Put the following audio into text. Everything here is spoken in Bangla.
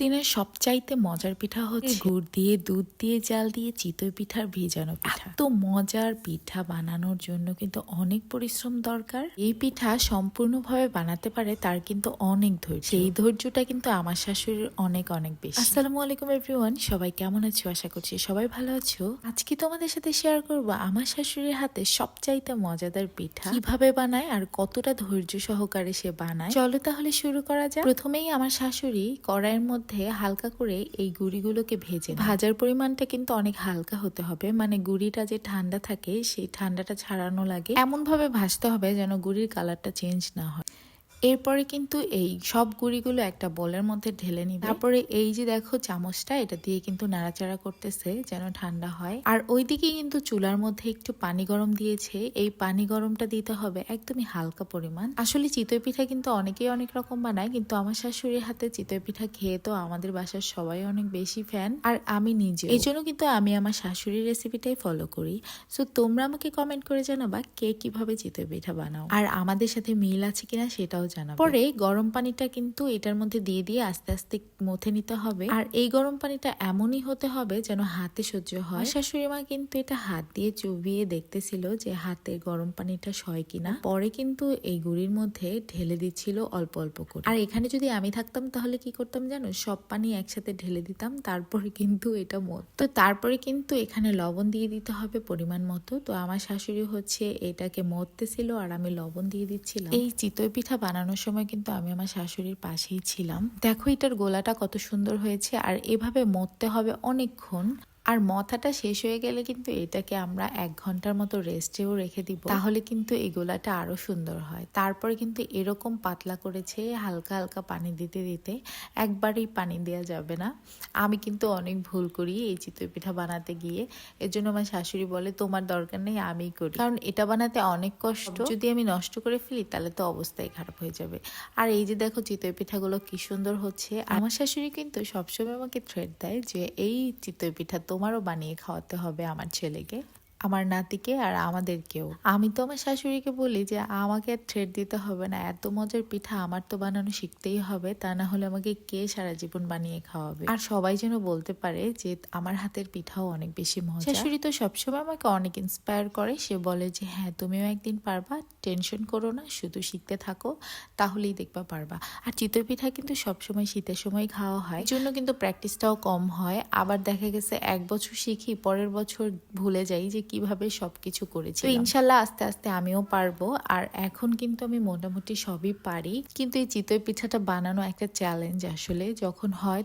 দিনের সবচাইতে মজার পিঠা হচ্ছে গুড় দিয়ে দুধ দিয়ে জাল দিয়ে চিতই পিঠার ভেজানো পিঠা। এত মজার পিঠা বানানোর জন্য কিন্তু অনেক পরিশ্রম দরকার। এই পিঠা সম্পূর্ণভাবে বানাতে পারে তার কিন্তু অনেক ধৈর্য। সেই ধৈর্যটা কিন্তু আমার শাশুড়ির অনেক অনেক বেশি। আসসালামু আলাইকুম এভরিওয়ান, সবাই কেমন আছো? আশা করছি সবাই ভালো আছো। আজকে তোমাদের সাথে শেয়ার করবো আমার শাশুড়ির হাতে সবচাইতে মজাদার পিঠা কিভাবে বানায় আর কতটা ধৈর্য সহকারে সে বানায়। চলো তাহলে শুরু করা যাক। প্রথমেই আমার শাশুড়ি কড়াইয়ের মধ্যে হালকা করে এই গুঁড়িগুলোকে ভেজে নেয়। ভাজার পরিমাণটা কিন্তু অনেক হালকা হতে হবে, মানে গুঁড়িটা যে ঠান্ডা থাকে সেই ঠান্ডাটা ছাড়ানো লাগে, এমন ভাবে ভাজতে হবে যেন গুঁড়ির কালারটা চেঞ্জ না হয়। এরপরে কিন্তু এই সব গুঁড়িগুলো একটা বোলের মধ্যে ঢেলে নিবে। তারপরে এই যে দেখো চামচটা, এটা দিয়ে কিন্তু নাড়াচাড়া করতেছে যেন ঠান্ডা হয়। আর ওইদিকে কিন্তু চুলার মধ্যে একটু পানি গরম দিয়েছে। এই পানি গরমটা দিতে হবে একদমই হালকা পরিমাণ। আসলে চিতই পিঠা কিন্তু অনেকেই অনেক রকম বানায়, কিন্তু আমার শাশুড়ির হাতে চিতই পিঠা খেয়ে তো আমাদের বাসার সবাই অনেক বেশি ফ্যান, আর আমি নিজে। এই জন্য কিন্তু আমি আমার শাশুড়ির রেসিপিটাই ফলো করি। সো তোমরা আমাকে কমেন্ট করে জানাবা কে কিভাবে চিতই পিঠা বানাও, আর আমাদের সাথে মিল আছে কিনা সেটাও জানাবো। পরে গরম পানিটা কিন্তু এটার মধ্যে দিয়ে দিয়ে আস্তে আস্তে মথে নিতে হবে। আর এই গরম পানিটা এমনই হতে হবে যেন হাতে সহ্য হয়। শাশুড়ি মা কিন্তু এটা হাত দিয়ে চুবিয়ে দেখতেছিল যে হাতে গরম পানিটা সয় কিনা। পরে কিন্তু এই গুঁড়ির মধ্যে ঢেলে দিচ্ছিল অল্প অল্প করে। আর এখানে যদি আমি থাকতাম তাহলে কি করতাম জানো, সব পানি একসাথে ঢেলে দিতাম, তারপরে কিন্তু এটা তো তারপরে কিন্তু এখানে লবণ দিয়ে দিতে হবে পরিমাণ মতো। তো আমার শাশুড়ি হচ্ছে এটাকে মরতেছিল আর আমি লবণ দিয়ে দিচ্ছিলাম। এই চিতই পিঠা বানানোর সময় কিন্তু আমি আমার শাশুড়ির পাশেই ছিলাম। দেখো এটার গোলাটা কত সুন্দর হয়েছে, আর এভাবে মরতে হবে অনেকক্ষণ। আর মথাটা শেষ হয়ে গেলে কিন্তু এটাকে আমরা 1 ঘন্টার মতো রেস্টেও রেখে দিব, তাহলে কিন্তু এই গোলাটা আরো সুন্দর হয়। তারপরে কিন্তু এরকম পাতলা করেছে হালকা হালকা পানি দিতে দিতে, একবারেই পানি দেওয়া যাবে না। আমি কিন্তু অনেক ভুল করি এই চিতই পিঠা বানাতে গিয়ে, এর জন্য আমার শাশুড়ি বলে তোমার দরকার নেই, আমিই করি, কারণ এটা বানাতে অনেক কষ্ট। যদি আমি নষ্ট করে ফেলি তাহলে তো অবস্থাই খারাপ হয়ে যাবে। আর এই যে দেখো চিতই পিঠাগুলো কি সুন্দর হচ্ছে। আমার শাশুড়ি কিন্তু সবসময় আমাকে থ্রেট দেয় যে এই চিতই পিঠা তোমারও বানিয়ে খাওয়াতে হবে আমার ছেলেকে, আমার নাতিকে, আর আমাদেরকেও। আমি তো আমার শাশুড়িকে বলি যে আমাকে আর থ্রেড দিতে হবে না, এত মজার পিঠা আমার তো বানানো শিখতেই হবে, তা না হলে আমাকে কে সারা জীবন বানিয়ে খাওয়াবে। আর সবাই যেন বলতে পারে যে আমার হাতের পিঠাও অনেক বেশি মজা। শাশুড়ি তো সবসময় আমাকে অনেক ইন্সপায়ার করে। সে বলে যে হ্যাঁ তুমিও একদিন পারবা, টেনশন করো না, শুধু শিখতে থাকো, তাহলেই দেখবা পারবা। আর চিতই পিঠা কিন্তু সবসময় শীতের সময় খাওয়া হয়, এই জন্য কিন্তু প্র্যাকটিসটাও কম হয়। আবার দেখা গেছে 1 বছর শিখি, পরের বছর ভুলে যাই যে কিভাবে সবকিছু করেছি। তো ইনশাল্লাহ আস্তে আস্তে আমিও পারবো। আর এখন কিন্তু আমি মোটামুটি সবই পারি, কিন্তু এই চিতই পিঠাটা বানানো একটা চ্যালেঞ্জ আসলে। যখন হয়